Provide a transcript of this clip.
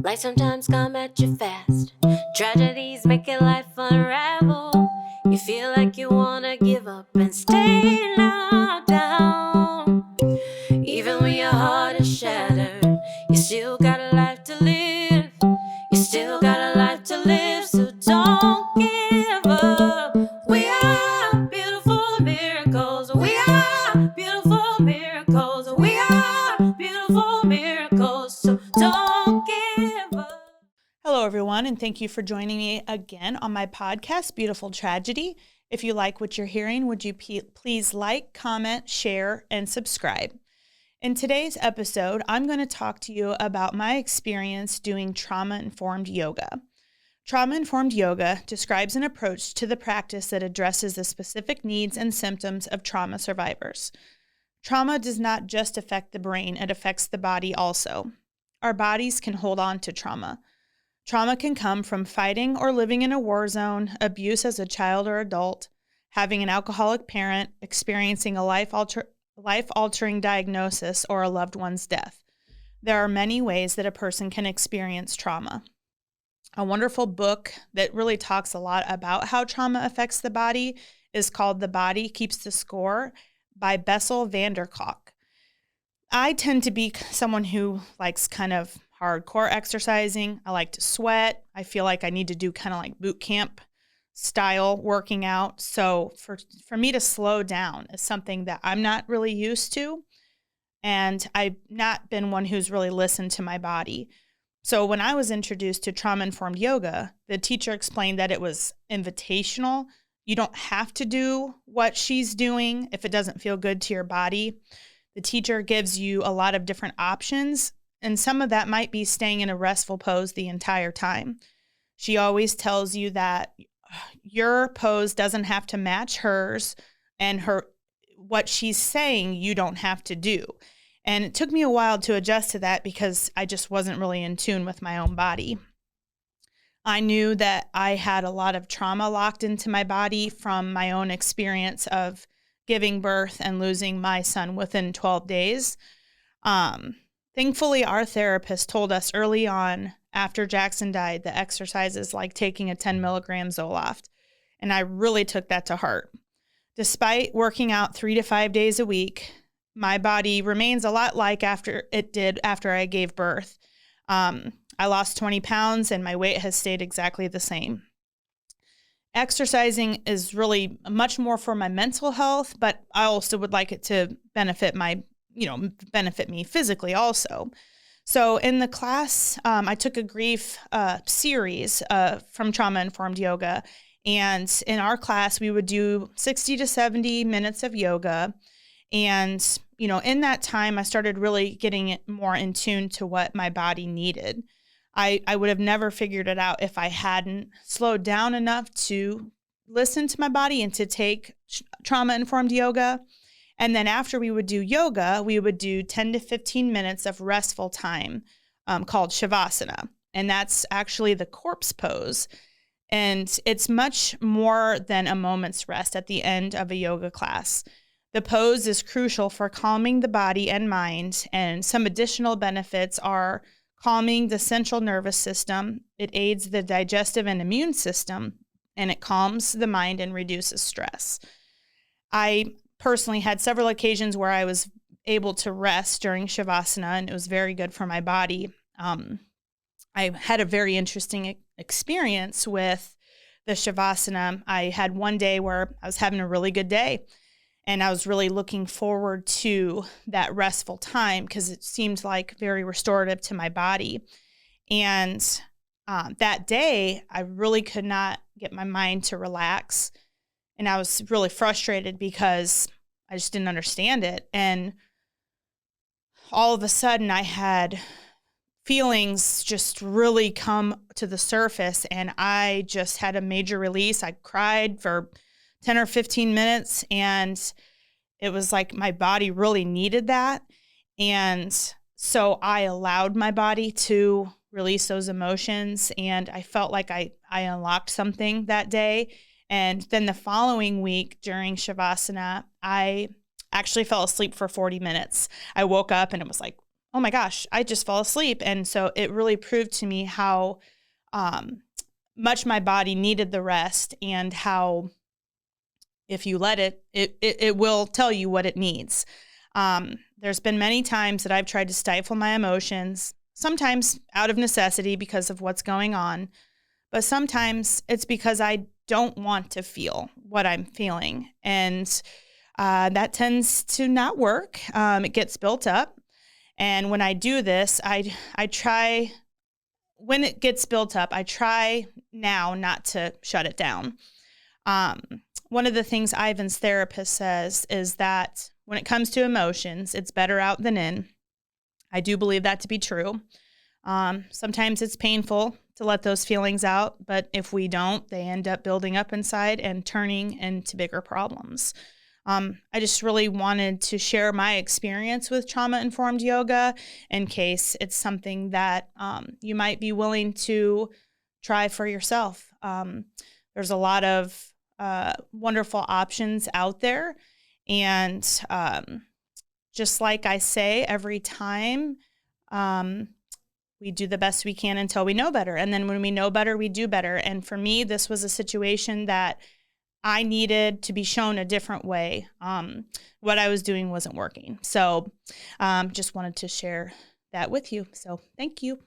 Life sometimes come at you fast. Tragedies make your life unravel. You feel like you wanna give up and stay knocked down. Even when your heart is shattered, you still got a life to live. You still got a life to live, so don't give up. We are beautiful miracles. We are beautiful miracles. We are beautiful miracles, so don't give up. Hello, everyone, and thank you for joining me again on my podcast, Beautiful Tragedy. If you like what you're hearing, would you please like, comment, share, and subscribe? In today's episode, I'm going to talk to you about my experience doing trauma-informed yoga. Trauma-informed yoga describes an approach to the practice that addresses the specific needs and symptoms of trauma survivors. Trauma does not just affect the brain, it affects the body also. Our bodies can hold on to trauma. Trauma can come from fighting or living in a war zone, abuse as a child or adult, having an alcoholic parent, experiencing a life-altering diagnosis, or a loved one's death. There are many ways that a person can experience trauma. A wonderful book that really talks a lot about how trauma affects the body is called The Body Keeps the Score by Bessel van der Kolk. I tend to be someone who likes kind of hardcore exercising. I like to sweat. I feel like I need to do kind of like boot camp style working out. So for me to slow down is something that I'm not really used to. And I've not been one who's really listened to my body. So when I was introduced to trauma-informed yoga, the teacher explained that it was invitational. You don't have to do what she's doing if it doesn't feel good to your body. The teacher gives you a lot of different options, and some of that might be staying in a restful pose the entire time. She always tells you that your pose doesn't have to match hers, and what she's saying you don't have to do. And it took me a while to adjust to that because I just wasn't really in tune with my own body. I knew that I had a lot of trauma locked into my body from my own experience of giving birth and losing my son within 12 days. Thankfully, our therapist told us early on after Jackson died that exercise is like taking a 10 milligram Zoloft. And I really took that to heart. Despite working out 3 to 5 days a week, my body remains a lot like after it did after I gave birth. I lost 20 pounds and my weight has stayed exactly the same. Exercising is really much more for my mental health, but I also would like it to benefit me physically also. So in the class, I took a grief series from Trauma-Informed Yoga. And in our class, we would do 60 to 70 minutes of yoga. And, in that time, I started really getting more in tune to what my body needed. I would have never figured it out if I hadn't slowed down enough to listen to my body and to take trauma-informed yoga. And then after we would do yoga, we would do 10 to 15 minutes of restful time called Shavasana. And that's actually the corpse pose. And it's much more than a moment's rest at the end of a yoga class. The pose is crucial for calming the body and mind. And some additional benefits are calming the central nervous system. It aids the digestive and immune system, and it calms the mind and reduces stress. I personally had several occasions where I was able to rest during Shavasana, and it was very good for my body. I had a very interesting experience with the Shavasana. I had one day where I was having a really good day, and I was really looking forward to that restful time because it seemed like very restorative to my body. And that day, I really could not get my mind to relax. And I was really frustrated because I just didn't understand it. And all of a sudden, I had feelings just really come to the surface, and I just had a major release. I cried for 10 or 15 minutes, and it was like my body really needed that. And so I allowed my body to release those emotions, and I felt like I unlocked something that day. And then the following week during Shavasana, I actually fell asleep for 40 minutes. I woke up and it was like oh my gosh, I just fall asleep. And so it really proved to me how um, much my body needed the rest, and how if you let it will tell you what it needs. There's been many times that I've tried to stifle my emotions, sometimes out of necessity because of what's going on, but sometimes it's because I don't want to feel what I'm feeling. And that tends to not work. It gets built up. And when I do this, I try, when it gets built up, I try now not to shut it down. Um, One of the things Ivan's therapist says is that when it comes to emotions, it's better out than in. I do believe that to be true. Sometimes it's painful to let those feelings out, but if we don't, they end up building up inside and turning into bigger problems. I just really wanted to share my experience with trauma-informed yoga in case it's something that you might be willing to try for yourself. There's a lot of wonderful options out there. And just like I say every time, we do the best we can until we know better. And then when we know better, we do better. And for me, this was a situation that I needed to be shown a different way. What I was doing wasn't working. So just wanted to share that with you. So thank you.